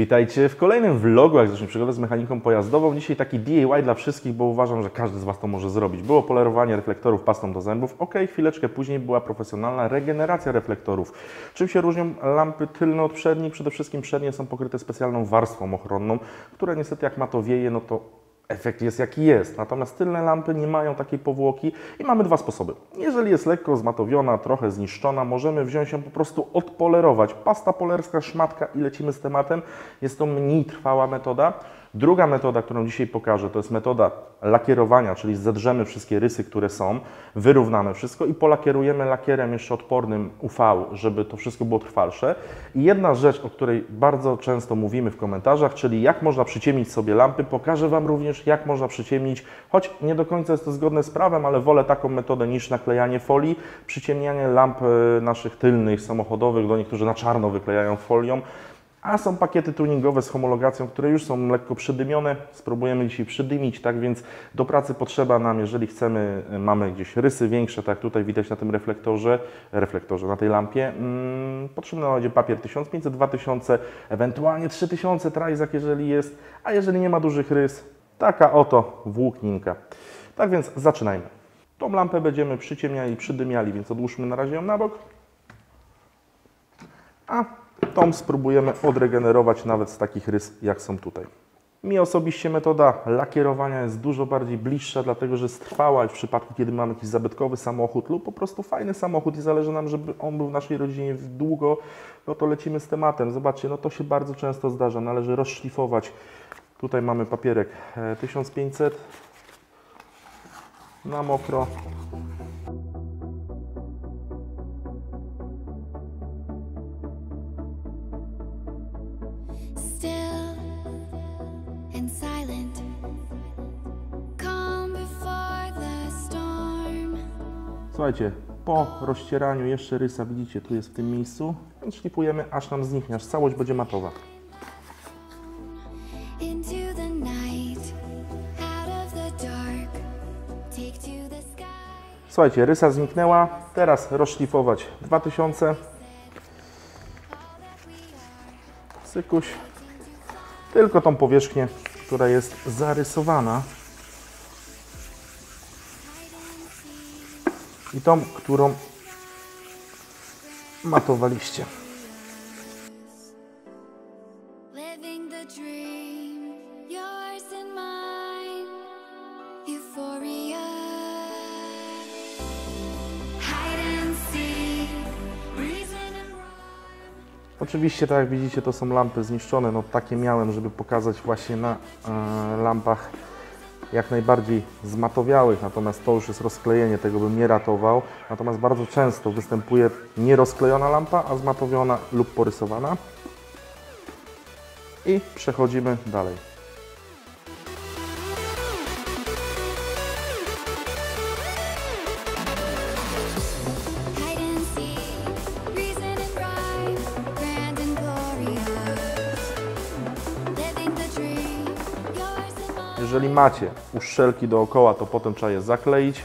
Witajcie w kolejnym vlogu, jak zaczniemy przygodę z mechaniką pojazdową. Dzisiaj taki DIY dla wszystkich, bo uważam, że każdy z Was to może zrobić. Było polerowanie reflektorów pastą do zębów. Ok, chwileczkę później była profesjonalna regeneracja reflektorów. Czym się różnią lampy tylne od przednich? Przede wszystkim przednie są pokryte specjalną warstwą ochronną, która niestety jak ma to wieje, no to efekt jest jaki jest. Natomiast tylne lampy nie mają takiej powłoki i mamy dwa sposoby. Jeżeli jest lekko zmatowiona, trochę zniszczona, możemy wziąć ją po prostu odpolerować. Pasta polerska, szmatka i lecimy z tematem. Jest to mniej trwała metoda. Druga metoda, którą dzisiaj pokażę, to jest metoda lakierowania, czyli zedrzemy wszystkie rysy, które są, wyrównamy wszystko i polakierujemy lakierem jeszcze odpornym UV, żeby to wszystko było trwalsze. I jedna rzecz, o której bardzo często mówimy w komentarzach, czyli jak można przyciemnić sobie lampy. Pokażę Wam również, jak można przyciemnić, choć nie do końca jest to zgodne z prawem, ale wolę taką metodę niż naklejanie folii. Przyciemnianie lamp naszych tylnych, samochodowych, do niektórzy na czarno wyklejają folią. A są pakiety tuningowe z homologacją, które już są lekko przydymione. Spróbujemy dzisiaj przydymić, tak więc do pracy potrzeba nam, jeżeli chcemy, mamy gdzieś rysy większe, tak jak tutaj widać na tym reflektorze, na tej lampie. Potrzebny będzie papier 1500, 2000, ewentualnie 3000 trajzak, jeżeli jest, a jeżeli nie ma dużych rys, taka oto włókninka. Tak więc zaczynajmy. Tą lampę będziemy przyciemniali, przydymiali, więc odłóżmy na razie ją na bok. A tą spróbujemy odregenerować nawet z takich rys, jak są tutaj. Mi osobiście metoda lakierowania jest dużo bardziej bliższa, dlatego że jest trwała w przypadku, kiedy mamy jakiś zabytkowy samochód lub po prostu fajny samochód i zależy nam, żeby on był w naszej rodzinie długo, no to lecimy z tematem. Zobaczcie, no to się bardzo często zdarza, należy rozszlifować. Tutaj mamy papierek 1500 na mokro. Słuchajcie, po rozcieraniu jeszcze rysa, widzicie, tu jest w tym miejscu, więc szlifujemy, aż nam zniknie, aż całość będzie matowa. Słuchajcie, rysa zniknęła, teraz rozszlifować 2000. Sykuś, tylko tą powierzchnię, która jest zarysowana. I tą, którą matowaliście. Oczywiście, tak jak widzicie, to są lampy zniszczone. No takie miałem, żeby pokazać właśnie na lampach jak najbardziej zmatowiałych, natomiast to już jest rozklejenie, tego bym nie ratował. Natomiast bardzo często występuje nierozklejona lampa, a zmatowiona lub porysowana. I przechodzimy dalej. Jeżeli macie uszczelki dookoła, to potem trzeba je zakleić.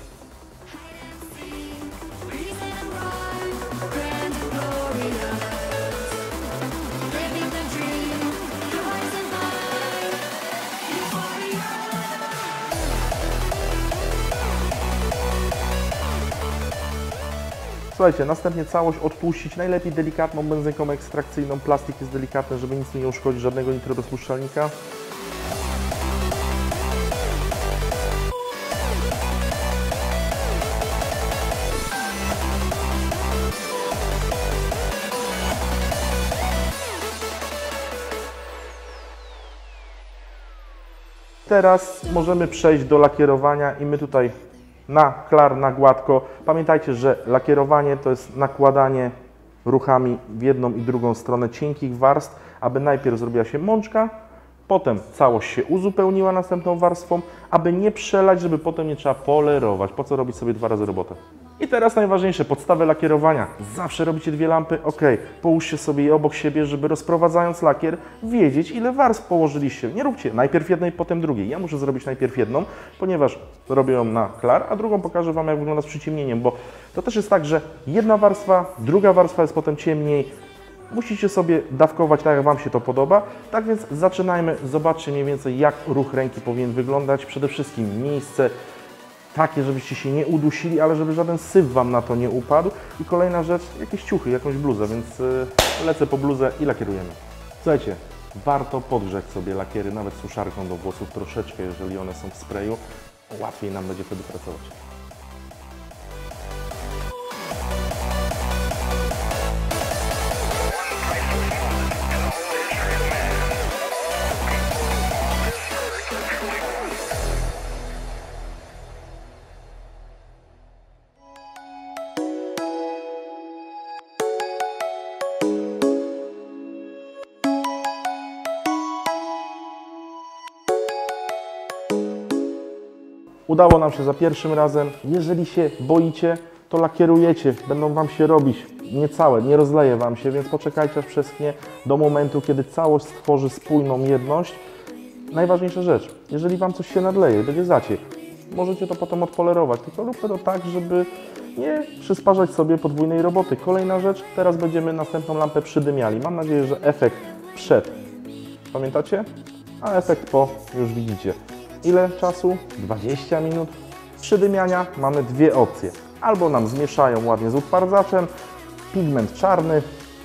Słuchajcie, następnie całość odtłuścić, najlepiej delikatną benzynką ekstrakcyjną. Plastik jest delikatny, żeby nic nie uszkodzić, żadnego nitrorozpuszczalnika. Teraz możemy przejść do lakierowania i my tutaj na klar, na gładko. Pamiętajcie, że lakierowanie to jest nakładanie ruchami w jedną i drugą stronę cienkich warstw, aby najpierw zrobiła się mączka, potem całość się uzupełniła następną warstwą, aby nie przelać, żeby potem nie trzeba polerować. Po co robić sobie dwa razy robotę? I teraz najważniejsze, podstawę lakierowania. Zawsze robicie dwie lampy, ok. Połóżcie sobie je obok siebie, żeby rozprowadzając lakier wiedzieć, ile warstw położyliście. Nie róbcie najpierw jednej, potem drugiej. Ja muszę zrobić najpierw jedną, ponieważ robię ją na klar, a drugą pokażę Wam, jak wygląda z przyciemnieniem, bo to też jest tak, że jedna warstwa, druga warstwa jest potem ciemniej. Musicie sobie dawkować tak, jak Wam się to podoba. Tak więc zaczynajmy. Zobaczcie mniej więcej, jak ruch ręki powinien wyglądać. Przede wszystkim miejsce takie, żebyście się nie udusili, ale żeby żaden syf Wam na to nie upadł. I kolejna rzecz, jakieś ciuchy, jakąś bluzę, więc lecę po bluzę i lakierujemy. Słuchajcie, warto podgrzać sobie lakiery, nawet suszarką do włosów troszeczkę, jeżeli one są w sprayu. Łatwiej nam będzie wtedy pracować. Udało nam się za pierwszym razem. Jeżeli się boicie, to lakierujecie. Będą Wam się robić niecałe, nie rozleje Wam się, więc poczekajcie aż przeschnie do momentu, kiedy całość stworzy spójną jedność. Najważniejsza rzecz, jeżeli Wam coś się nadleje, będzie zaciek, możecie to potem odpolerować, tylko róbcie to tak, żeby nie przysparzać sobie podwójnej roboty. Kolejna rzecz, teraz będziemy następną lampę przydymiali. Mam nadzieję, że efekt przed, pamiętacie? A efekt po już widzicie. Ile czasu? 20 minut. Przydymiania mamy dwie opcje. Albo nam zmieszają ładnie z utwardzaczem, pigment czarny,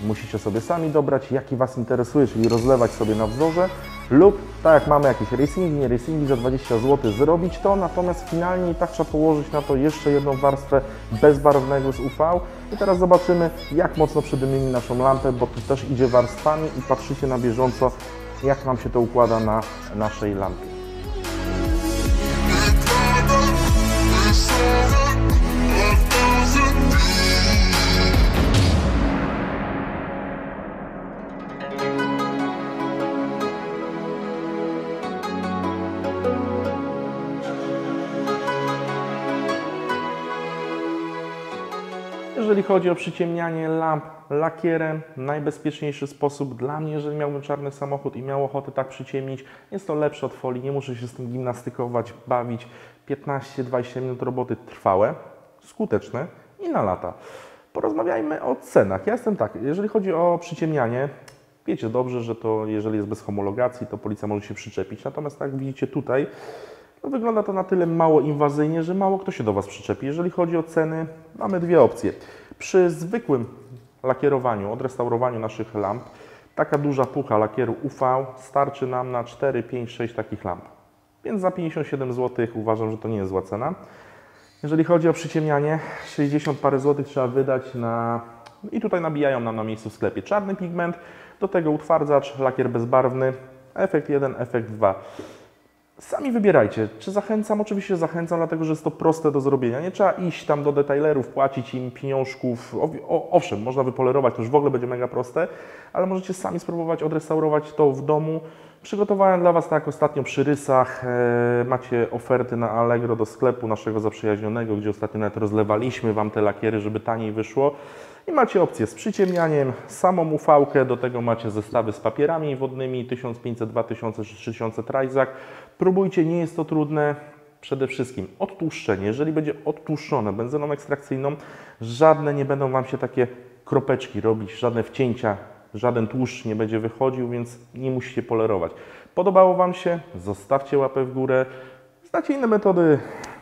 musicie sobie sami dobrać, jaki Was interesuje, czyli rozlewać sobie na wzorze, lub tak jak mamy jakieś racingi, nie racingi za 20 zł zrobić to, natomiast finalnie i tak trzeba położyć na to jeszcze jedną warstwę bezbarwnego z UV. I teraz zobaczymy, jak mocno przydymimy naszą lampę, bo tu też idzie warstwami i patrzycie na bieżąco, jak nam się to układa na naszej lampie. Jeżeli chodzi o przyciemnianie lamp lakierem, najbezpieczniejszy sposób dla mnie, jeżeli miałbym czarny samochód i miał ochotę tak przyciemnić, jest to lepsze od folii, nie muszę się z tym gimnastykować, bawić. 15-20 minut roboty trwałe, skuteczne i na lata. Porozmawiajmy o cenach. Ja jestem tak, jeżeli chodzi o przyciemnianie, wiecie dobrze, że to jeżeli jest bez homologacji, to policja może się przyczepić, natomiast tak jak widzicie tutaj, no wygląda to na tyle mało inwazyjnie, że mało kto się do Was przyczepi. Jeżeli chodzi o ceny, mamy dwie opcje. Przy zwykłym lakierowaniu, odrestaurowaniu naszych lamp, taka duża pucha lakieru UV starczy nam na 4, 5, 6 takich lamp. Więc za 57 zł uważam, że to nie jest zła cena. Jeżeli chodzi o przyciemnianie, 60 parę złotych trzeba wydać na... I tutaj nabijają nam na miejscu w sklepie czarny pigment, do tego utwardzacz, lakier bezbarwny, efekt 1, efekt 2. Sami wybierajcie. Czy zachęcam? Oczywiście zachęcam, dlatego że jest to proste do zrobienia. Nie trzeba iść tam do detailerów, płacić im pieniążków. Owszem, można wypolerować, to już w ogóle będzie mega proste, ale możecie sami spróbować odrestaurować to w domu. Przygotowałem dla Was, tak jak ostatnio przy rysach, macie oferty na Allegro do sklepu naszego zaprzyjaźnionego, gdzie ostatnio nawet rozlewaliśmy Wam te lakiery, żeby taniej wyszło. I macie opcję z przyciemnianiem, samą UV-kę, do tego macie zestawy z papierami wodnymi, 1500, 2000 czy 3000 Trajzak. Próbujcie, nie jest to trudne. Przede wszystkim odtłuszczenie. Jeżeli będzie odtłuszczone benzyną ekstrakcyjną, żadne nie będą Wam się takie kropeczki robić, żadne wcięcia, żaden tłuszcz nie będzie wychodził, więc nie musicie polerować. Podobało Wam się? Zostawcie łapę w górę. Znacie inne metody.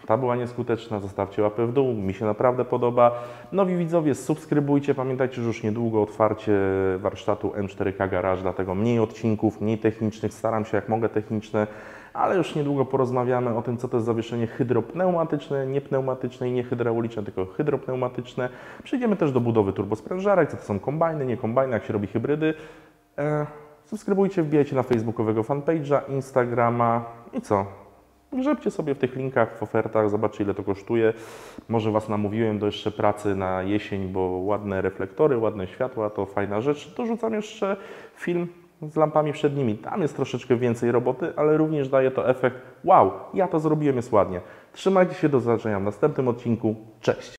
Ta była nieskuteczna, zostawcie łapę w dół, mi się naprawdę podoba. Nowi widzowie, subskrybujcie, pamiętajcie, że już niedługo otwarcie warsztatu M4K Garage, dlatego mniej odcinków, mniej technicznych, staram się jak mogę techniczne, ale już niedługo porozmawiamy o tym, co to jest zawieszenie hydropneumatyczne, nie pneumatyczne i nie hydrauliczne, tylko hydropneumatyczne. Przejdziemy też do budowy turbosprężarek, co to są kombajny, nie kombajny, jak się robi hybrydy. Subskrybujcie, wbijajcie na facebookowego fanpage'a, Instagrama i co? Grzebcie sobie w tych linkach, w ofertach, zobaczcie ile to kosztuje. Może Was namówiłem do jeszcze pracy na jesień, bo ładne reflektory, ładne światła, to fajna rzecz. Dorzucam jeszcze film z lampami przednimi. Tam jest troszeczkę więcej roboty, ale również daje to efekt wow, ja to zrobiłem, jest ładnie. Trzymajcie się, do zobaczenia w następnym odcinku. Cześć!